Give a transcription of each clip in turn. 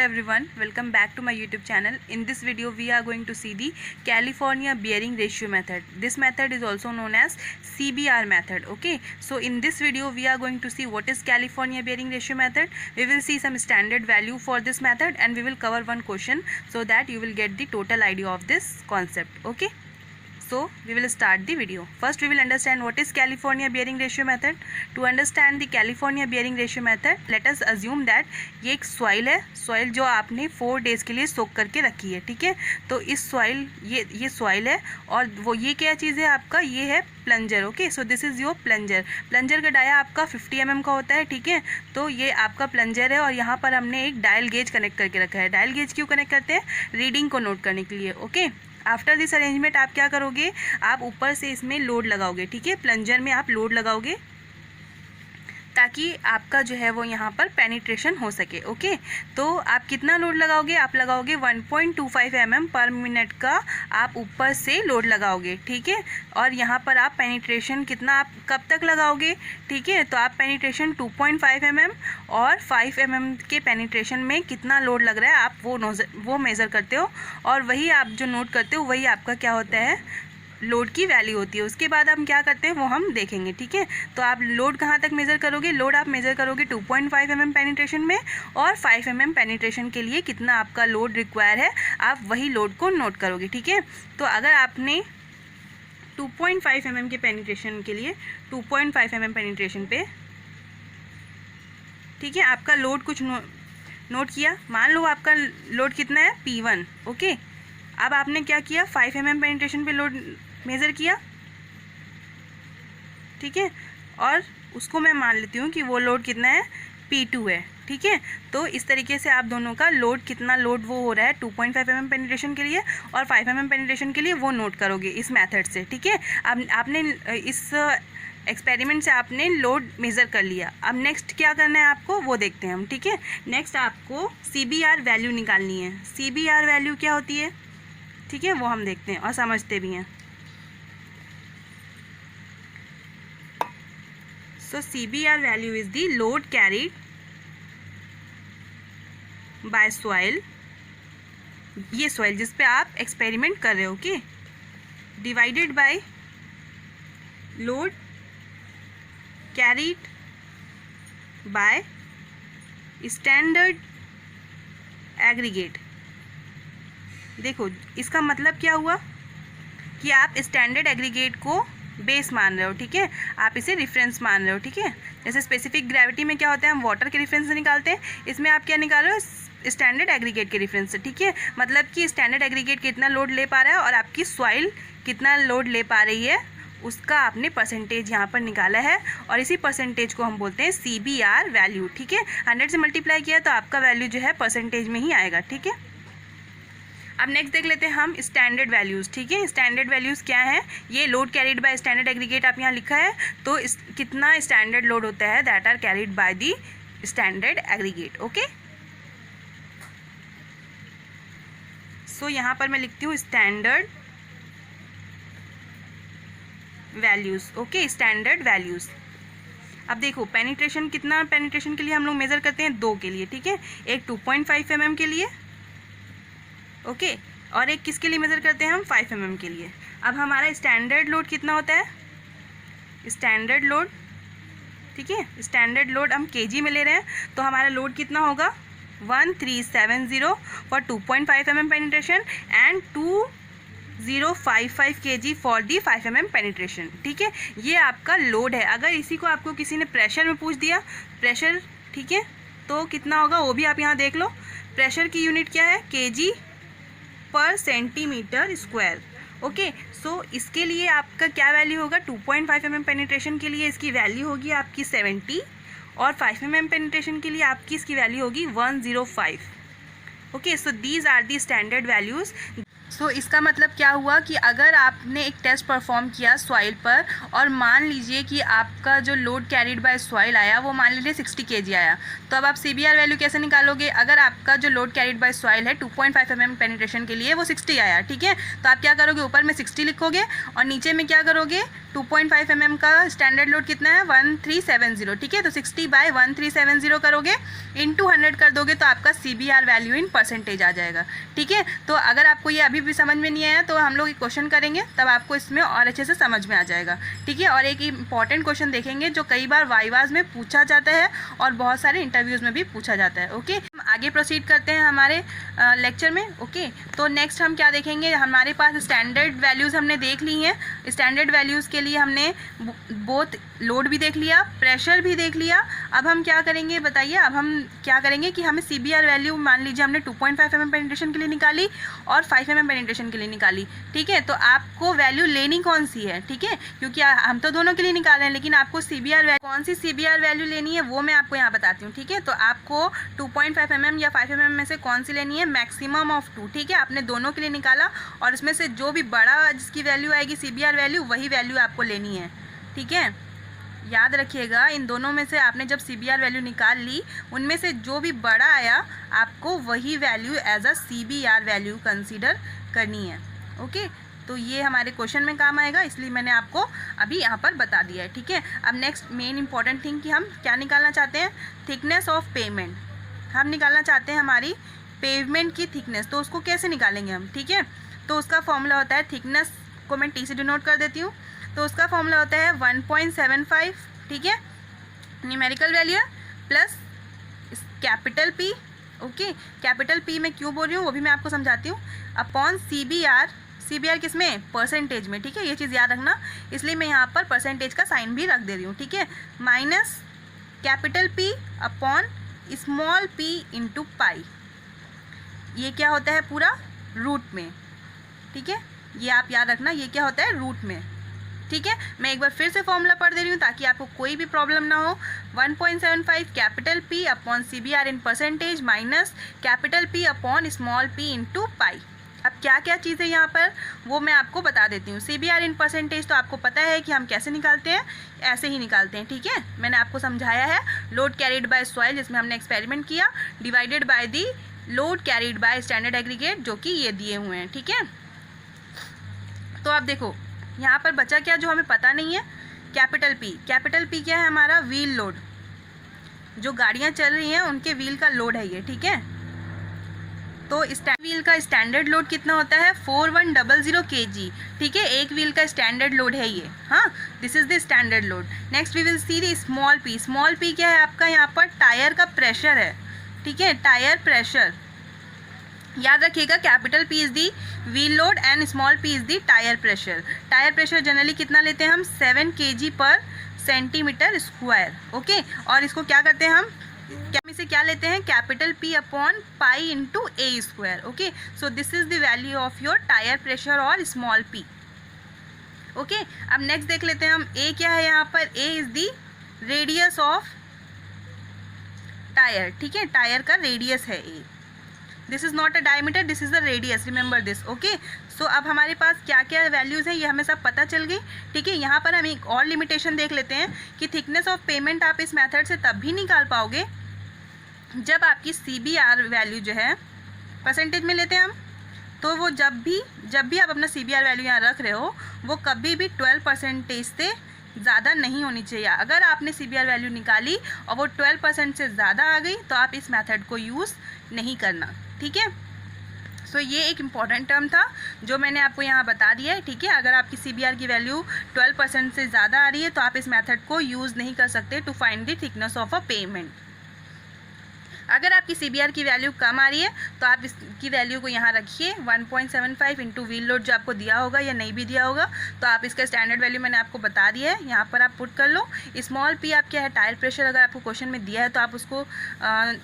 everyone, welcome back to my YouTube channel. In this video we are going to see the California bearing ratio method. This method is also known as CBR method. Okay, so in this video we are going to see what is California bearing ratio method. We will see some standard value for this method and we will cover one question so that you will get the total idea of this concept. Okay, so we will start the video. First we will understand what is California bearing ratio method. To understand the California bearing ratio method, let us assume that ये एक soil है, soil जो आपने 4 days के लिए सोक करके रखी है. ठीक है, तो इस सॉइल ये सॉइल है और वो ये क्या चीज़ है आपका, ये है plunger. Okay, so this is your plunger. Plunger का डाया आपका 50 mm का होता है. ठीक है, तो ये आपका प्लंजर है और यहाँ पर हमने एक डायल गेज कनेक्ट करके रखा है. डायल गेज क्यों कनेक्ट करते हैं? रीडिंग को नोट करने के लिए. ओके, आफ्टर दिस अरेंजमेंट आप क्या करोगे, आप ऊपर से इसमें लोड लगाओगे. ठीक है, प्लंजर में आप लोड लगाओगे ताकि आपका जो है वो यहाँ पर पेनिट्रेशन हो सके. ओके, तो आप कितना लोड लगाओगे, आप लगाओगे 1.25 mm पर मिनट का आप ऊपर से लोड लगाओगे. ठीक है, और यहाँ पर आप पेनिट्रेशन कितना, आप कब तक लगाओगे? ठीक है, तो आप पेनिट्रेशन 2.5 mm और 5 mm के पेनिट्रेशन में कितना लोड लग रहा है आप वो मेज़र करते हो और वही आप जो नोट करते हो वही आपका क्या होता है, लोड की वैल्यू होती है. उसके बाद हम क्या करते हैं वो हम देखेंगे. ठीक है, तो आप लोड कहाँ तक मेज़र करोगे? लोड आप मेज़र करोगे 2.5 mm पेनिट्रेशन में और 5 mm पेनिट्रेशन के लिए कितना आपका लोड रिक्वायर है आप वही लोड को नोट करोगे. ठीक है, तो अगर आपने 2.5 mm के पेनिट्रेशन के लिए 2.5 mm पेनिट्रेशन पे, ठीक है, आपका लोड कुछ नोट किया. मान लो आपका लोड कितना है, P1. ओके, अब आपने क्या किया, 5 mm पेनिट्रेशन पे लोड मेज़र किया. ठीक है, और उसको मैं मान लेती हूँ कि वो लोड कितना है, P2 है. ठीक है, तो इस तरीके से आप दोनों का लोड कितना लोड वो हो रहा है 2.5 mm पेनिट्रेशन के लिए और 5 mm पेनिट्रेशन के लिए वो नोट करोगे इस मेथड से. ठीक है, अब आपने इस एक्सपेरिमेंट से आपने लोड मेज़र कर लिया. अब नेक्स्ट क्या करना है आपको वो देखते हैं हम. ठीक है, नेक्स्ट आपको CBR वैल्यू निकालनी है. CBR वैल्यू क्या होती है, ठीक है, वो हम देखते हैं और समझते भी हैं. So CBR value is the load carried by soil, ये soil जिस पे आप एक्सपेरिमेंट कर रहे हो. Okay, divided by load carried by standard aggregate. देखो इसका मतलब क्या हुआ कि आप स्टैंडर्ड एग्रीगेट को बेस मान रहे हो. ठीक है, आप इसे रेफरेंस मान रहे हो. ठीक है, जैसे स्पेसिफिक ग्रेविटी में क्या होता है, हम वाटर के रेफरेंस से निकालते हैं, इसमें आप क्या निकाल रहे हो, स्टैंडर्ड एग्रीगेट के रेफरेंस से. ठीक है, मतलब कि स्टैंडर्ड एग्रीगेट कितना लोड ले पा रहा है और आपकी सॉइल कितना लोड ले पा रही है उसका आपने परसेंटेज यहाँ पर निकाला है और इसी परसेंटेज को हम बोलते हैं CBR वैल्यू. ठीक है, 100 से मल्टीप्लाई किया तो आपका वैल्यू जो है परसेंटेज में ही आएगा. ठीक है, अब नेक्स्ट देख लेते हैं हम स्टैंडर्ड वैल्यूज़. ठीक है, स्टैंडर्ड वैल्यूज़ क्या है, ये load carried by standard aggregate आप यहाँ लिखा है, तो कितना स्टैंडर्ड लोड होता है that are carried by the standard aggregate. Okay, so यहाँ पर मैं लिखती हूँ standard values. Okay, standard values. अब देखो पेनिट्रेशन कितना, पेनिट्रेशन के लिए हम लोग मेज़र करते हैं 2 के लिए. ठीक है, एक 2.5 mm के लिए, ओके, और एक किसके लिए मेज़र करते हैं हम, 5 mm के लिए. अब हमारा स्टैंडर्ड लोड कितना होता है, स्टैंडर्ड लोड. ठीक है, स्टैंडर्ड लोड हम kg में ले रहे हैं तो हमारा लोड कितना होगा, 1370 for 2.5 mm penetration and 2055 kg for the 5 mm penetration. ठीक है, ये आपका लोड है. अगर इसी को आपको किसी ने प्रेशर में पूछ दिया, प्रेशर, ठीक है, तो कितना होगा वो भी आप यहाँ देख लो. प्रेशर की यूनिट क्या है, kg पर सेंटीमीटर स्क्वायर. ओके, सो इसके लिए आपका क्या वैल्यू होगा, 2.5 mm पेनिट्रेशन के लिए इसकी वैल्यू होगी आपकी 70 और 5 mm पेनिट्रेशन के लिए आपकी इसकी वैल्यू होगी 105. Okay, so these are the standard values. So इसका मतलब क्या हुआ कि अगर आपने एक टेस्ट परफॉर्म किया सॉइल पर और मान लीजिए कि आपका जो लोड कैरिड बाय सॉइल आया वो मान लीजिए 60 kg आया, तो अब आप CBR वैल्यू कैसे निकालोगे? अगर आपका जो लोड कैरिड बाय सॉइल है 2.5 mm पेनिट्रेशन के लिए वो 60 आया. ठीक है, तो आप क्या करोगे, ऊपर में 60 लिखोगे और नीचे में क्या करोगे, 2.5 mm का स्टैंडर्ड लोड कितना है 1370, ठीक है। तो 60/1370 करोगे, इंटू 100 कर दोगे तो आपका CBR वैल्यू इन परसेंटेज आ जाएगा, ठीक है। तो अगर आपको ये अभी भी समझ में नहीं आया तो हम लोग एक क्वेश्चन करेंगे, तब आपको इसमें और अच्छे से समझ में आ जाएगा, ठीक है। और एक इंपॉर्टेंट क्वेश्चन देखेंगे जो कई बार वाइवाज में पूछा जाता है और बहुत सारे इंटरव्यूज़ में भी पूछा जाता है, ओके। हम आगे प्रोसीड करते हैं हमारे लेक्चर में, ओके। तो नेक्स्ट हम क्या देखेंगे, हमारे पास स्टैंडर्ड वैल्यूज़ हमने देख ली हैं। स्टैंडर्ड वैल्यूज़ के लिए हमने बोथ लोड भी देख लिया, प्रेशर भी देख लिया। अब हम क्या करेंगे बताइए, अब हम क्या करेंगे कि हमें CBR वैल्यू मान लीजिए हमने 2.5 mm पेनिट्रेशन के लिए निकाली और 5 mm पेनिट्रेशन के लिए निकाली, ठीक है। तो आपको वैल्यू लेनी कौन सी है, ठीक है, क्योंकि हम तो दोनों के लिए निकाल रहे हैं, लेकिन आपको CBR वैल्यू कौन सी CBR वैल्यू लेनी है वो मैं आपको यहाँ बताती हूँ, ठीक है। तो आपको 2.5 mm या 5 mm में से कौन सी लेनी है, मैक्सिमम ऑफ 2, ठीक है। आपने दोनों के लिए निकाला और इसमें से जो भी बड़ा जिसकी वैल्यू आएगी CBR वैल्यू, वही वैल्यू आपको लेनी है, ठीक है। याद रखिएगा, इन दोनों में से आपने जब CBR वैल्यू निकाल ली, उनमें से जो भी बड़ा आया आपको वही value as a CBR value consider करनी है, ओके। तो ये हमारे क्वेश्चन में काम आएगा, इसलिए मैंने आपको अभी यहाँ पर बता दिया है, ठीक है। अब नेक्स्ट मेन इंपॉर्टेंट थिंग कि हम क्या निकालना चाहते हैं, थिकनेस ऑफ पेमेंट। हम निकालना चाहते हैं हमारी पेवमेंट की थिकनेस। तो उसको कैसे निकालेंगे हम, ठीक है। तो उसका फॉर्मूला होता है, थिकनेस को मैं T से डिनोट कर देती हूँ। तो उसका फॉर्मूला होता है 1.75, ठीक है, numerical value plus capital P, okay. Capital P मैं क्यों बोल रही हूँ वो भी मैं आपको समझाती हूँ, अपॉन CBR किस में, परसेंटेज में, ठीक है। ये चीज़ याद रखना, इसलिए मैं यहाँ पर परसेंटेज का साइन भी रख दे रही हूँ, ठीक है। Minus capital P upon small p into pi. ये क्या होता है पूरा रूट में, ठीक है। ये आप याद रखना, ये क्या होता है रूट में, ठीक है। मैं एक बार फिर से फॉर्मूला पढ़ दे रही हूँ ताकि आपको कोई भी प्रॉब्लम ना हो। 1.75 capital P upon CBR in percentage minus capital P upon small p into pi. अब क्या क्या चीज़ें यहाँ पर वो मैं आपको बता देती हूँ। CBR इन परसेंटेज तो आपको पता है कि हम कैसे निकालते हैं, ऐसे ही निकालते हैं, ठीक है। मैंने आपको समझाया है, लोड कैरिड बाय सॉइल जिसमें हमने एक्सपेरिमेंट किया, divided by the load carried by standard aggregate जो कि ये दिए हुए हैं, ठीक है। तो आप देखो यहाँ पर बचा क्या जो हमें पता नहीं है, कैपिटल P क्या है हमारा, व्हील लोड। जो गाड़ियाँ चल रही हैं उनके व्हील का लोड है ये, ठीक है। तो व्हील का स्टैंडर्ड लोड कितना होता है 4100 kg, ठीक है। एक व्हील का स्टैंडर्ड लोड है ये, हाँ, this is the standard load. Next we will see the small p क्या है आपका, यहाँ पर टायर का प्रेशर है, ठीक है, टायर प्रेशर। याद रखिएगा, capital P is the wheel load and small p is the tyre pressure. Tyre pressure generally कितना लेते हैं हम, 7 kg पर सेंटीमीटर स्क्वायर, ओके। और इसको क्या करते हैं हम, से क्या लेते हैं, capital P upon pi into a square, okay. So this is the value of your tyre pressure और स्मॉल p, ओके। अब नेक्स्ट देख लेते हैं हम, ए क्या है यहाँ पर, A is the radius of tyre, ठीक है, टायर का रेडियस है A. This is not a diameter, this is the radius, remember this, okay. So अब हमारे पास क्या क्या वैल्यूज़ हैं ये हमें सब पता चल गई, ठीक है। यहाँ पर हम एक और लिमिटेशन देख लेते हैं कि थिकनेस ऑफ पेमेंट आप इस मेथड से तब भी निकाल पाओगे जब आपकी CBR वैल्यू जो है परसेंटेज में लेते हैं हम, तो वो जब भी आप अपना CBR वैल्यू यहाँ रख रहे हो वो कभी भी 12% से ज़्यादा नहीं होनी चाहिए। अगर आपने CBR वैल्यू निकाली और वो 12% से ज़्यादा आ गई तो आप इस मेथड को यूज़ नहीं करना, ठीक है। सो ये एक इम्पॉर्टेंट टर्म था जो मैंने आपको यहाँ बता दिया है, ठीक है। अगर आपकी CBR की वैल्यू 12% से ज़्यादा आ रही है तो आप इस मेथड को यूज़ नहीं कर सकते to find the thickness of a pavement. अगर आपकी CBR की वैल्यू कम आ रही है तो आप इसकी वैल्यू को यहाँ रखिए 1.75 इंटू व्हील लोड जो आपको दिया होगा या नहीं भी दिया होगा, तो आप इसका स्टैंडर्ड वैल्यू मैंने आपको बता दिया है, यहाँ पर आप पुट कर लो। स्मॉल p आप क्या है, टायर प्रेशर, अगर आपको क्वेश्चन में दिया है तो आप उसको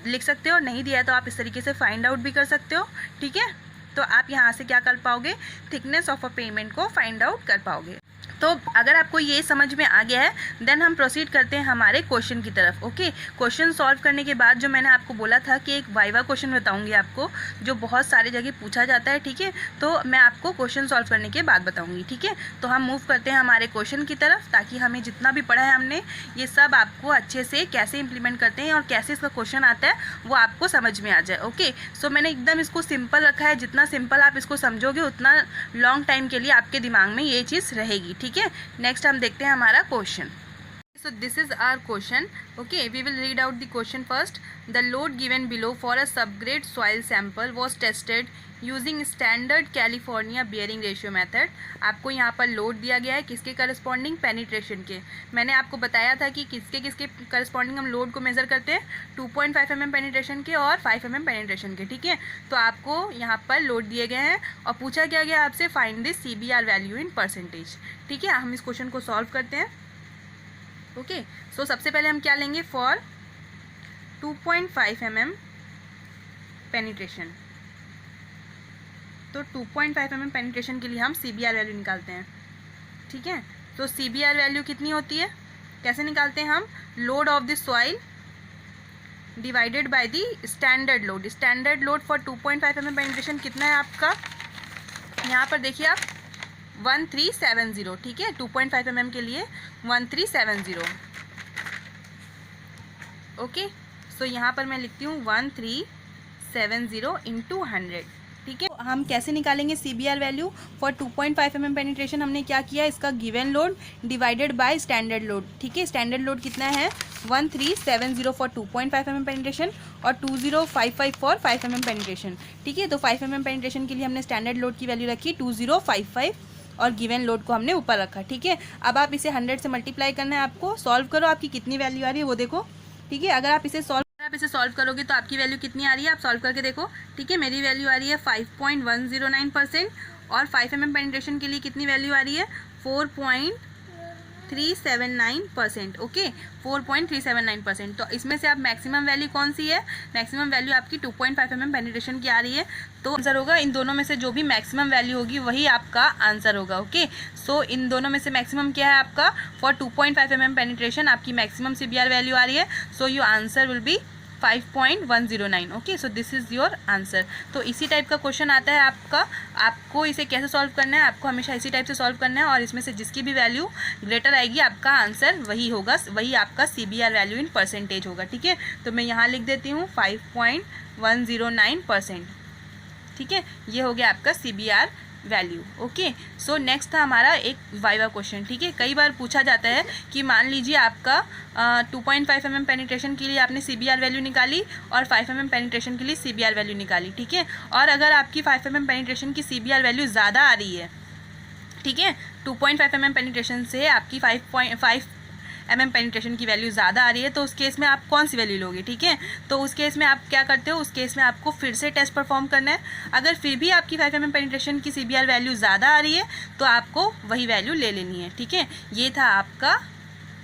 लिख सकते हो, नहीं दिया है तो आप इस तरीके से फाइंड आउट भी कर सकते हो, ठीक है। तो आप यहाँ से क्या कर पाओगे, थिकनेस ऑफ अ पेमेंट को फाइंड आउट कर पाओगे। तो अगर आपको ये समझ में आ गया है देन हम प्रोसीड करते हैं हमारे क्वेश्चन की तरफ, ओके। क्वेश्चन सॉल्व करने के बाद जो मैंने आपको बोला था कि एक वाइवा क्वेश्चन बताऊंगी आपको जो बहुत सारी जगह पूछा जाता है, ठीक है। तो मैं आपको क्वेश्चन सॉल्व करने के बाद बताऊंगी, ठीक है। तो हम मूव करते हैं हमारे क्वेश्चन की तरफ ताकि हमें जितना भी पढ़ा है हमने ये सब आपको अच्छे से कैसे इंप्लीमेंट करते हैं और कैसे इसका क्वेश्चन आता है वो आपको समझ में आ जाए, ओके। सो मैंने एकदम इसको सिंपल रखा है, जितना सिंपल आप इसको समझोगे उतना लॉन्ग टाइम के लिए आपके दिमाग में ये चीज़ रहेगी, ठीक ठीक है, नेक्स्ट हम देखते हैं हमारा question. So this is our question. Okay, we will read out the question first. The load given below for a subgrade soil sample was tested using standard California bearing ratio method. आपको यहाँ पर load दिया गया है किसके corresponding, penetration के. मैंने आपको बताया था कि किसके किसके करस्पॉन्डिंग हम लोड को मेज़र करते हैं, 2.5 mm पेनिट्रेशन के और 5 mm पेनिट्रेशन के. ठीक है, तो आपको यहाँ पर लोड दिए गए हैं और पूछा क्या गया आपसे, find this CBR value in percentage. ठीक है, हम इस क्वेश्चन को सॉल्व करते हैं. ओके, सो सबसे पहले हम क्या लेंगे, फॉर 2.5 mm पेनिट्रेशन. तो 2.5 mm पेनिट्रेशन के लिए हम CBR वैल्यू निकालते हैं. ठीक है, तो CBR वैल्यू कितनी होती है, कैसे निकालते हैं हम, load of the soil divided by the standard load. Standard load for 2.5 mm penetration कितना है आपका, यहाँ पर देखिए आप 1370. ठीक है, 2.5 mm के लिए 1370. ओके, सो यहाँ पर मैं लिखती हूँ 1370 इंटू 100. ठीक है, हम कैसे निकालेंगे CBR value for 2.5 mm penetration. हमने क्या किया, इसका given load divided by standard load. ठीक है, स्टैंडर्ड लोड कितना है 1370 फॉर 2.5 mm पेनिट्रेशन और 2055 फॉर 5 mm पेनिट्रेशन. ठीक है, तो 5 mm पेनिट्रेशन के लिए हमने स्टैंडर्ड लोड की वैल्यू रखी 2055 और गिवन लोड को हमने ऊपर रखा. ठीक है, अब आप इसे 100 से मल्टीप्लाई करना है आपको. सॉल्व करो, आपकी कितनी वैल्यू आ रही है वो देखो. ठीक है, अगर आप इसे सॉल्व करोगे तो आपकी वैल्यू कितनी आ रही है, आप सॉल्व करके देखो. ठीक है, मेरी वैल्यू आ रही है 5.109% और 5 mm पेनिट्रेशन के लिए कितनी वैल्यू आ रही है, 4.379%. ओके, 4.379%. तो इसमें से आप मैक्सिमम वैल्यू कौन सी है, मैक्सिमम वैल्यू आपकी 2.5 mm पेनिट्रेशन की आ रही है. तो आंसर होगा इन दोनों में से जो भी मैक्सिमम वैल्यू होगी वही आपका आंसर होगा. ओके, सो इन दोनों में से मैक्सिमम क्या है आपका, फॉर 2.5 mm पेनिट्रेशन आपकी मैक्सिमम CBR वैल्यू आ रही है. So your answer will be 5.109. Okay, so this is your answer. तो इसी टाइप का क्वेश्चन आता है आपका, आपको इसे कैसे सॉल्व करना है, आपको हमेशा इसी टाइप से सॉल्व करना है और इसमें से जिसकी भी वैल्यू ग्रेटर आएगी आपका आंसर वही होगा, वही आपका CBR वैल्यू इन परसेंटेज होगा. ठीक है, तो मैं यहाँ लिख देती हूँ 5.109%. ठीक है, ये हो गया आपका CBR value. Okay, so next था हमारा एक वाइवा क्वेश्चन. ठीक है, कई बार पूछा जाता है कि मान लीजिए आपका 2.5 mm पेनिट्रेशन के लिए आपने CBR वैल्यू निकाली और 5 mm पेनिट्रेशन के लिए CBR वैल्यू निकाली. ठीक है, और अगर आपकी 5 mm पेनिट्रेशन की CBR वैल्यू ज़्यादा आ रही है, ठीक है, 2.5 mm पेनिट्रेशन से आपकी 5 mm पेनिट्रेशन की वैल्यू ज़्यादा आ रही है, तो उस केस में आप कौन सी वैल्यू लोगे. ठीक है, तो उस केस में आप क्या करते हो, उस केस में आपको फिर से टेस्ट परफॉर्म करना है. अगर फिर भी आपकी 5 mm पेनिट्रेशन की CBR वैल्यू ज़्यादा आ रही है तो आपको वही वैल्यू ले लेनी है. ठीक है, ये था आपका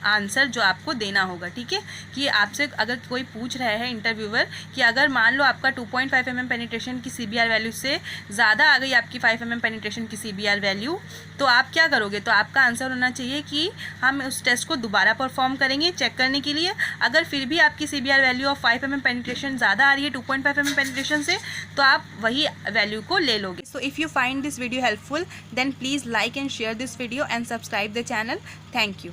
आंसर जो आपको देना होगा. ठीक है, कि आपसे अगर कोई पूछ रहा है इंटरव्यूअर कि अगर मान लो आपका 2.5 mm पेनिट्रेशन की CBR वैल्यू से ज़्यादा आ गई आपकी 5 mm पेनिट्रेशन की CBR वैल्यू, तो आप क्या करोगे, तो आपका आंसर होना चाहिए कि हम उस टेस्ट को दोबारा परफॉर्म करेंगे चेक करने के लिए. अगर फिर भी आपकी CBR value of 5 mm penetration ज़्यादा आ रही है 2.5 mm पेनिट्रेशन से, तो आप वही वैल्यू को ले लोगे. So if you find this video helpful then please like and share this video and subscribe the channel. Thank you.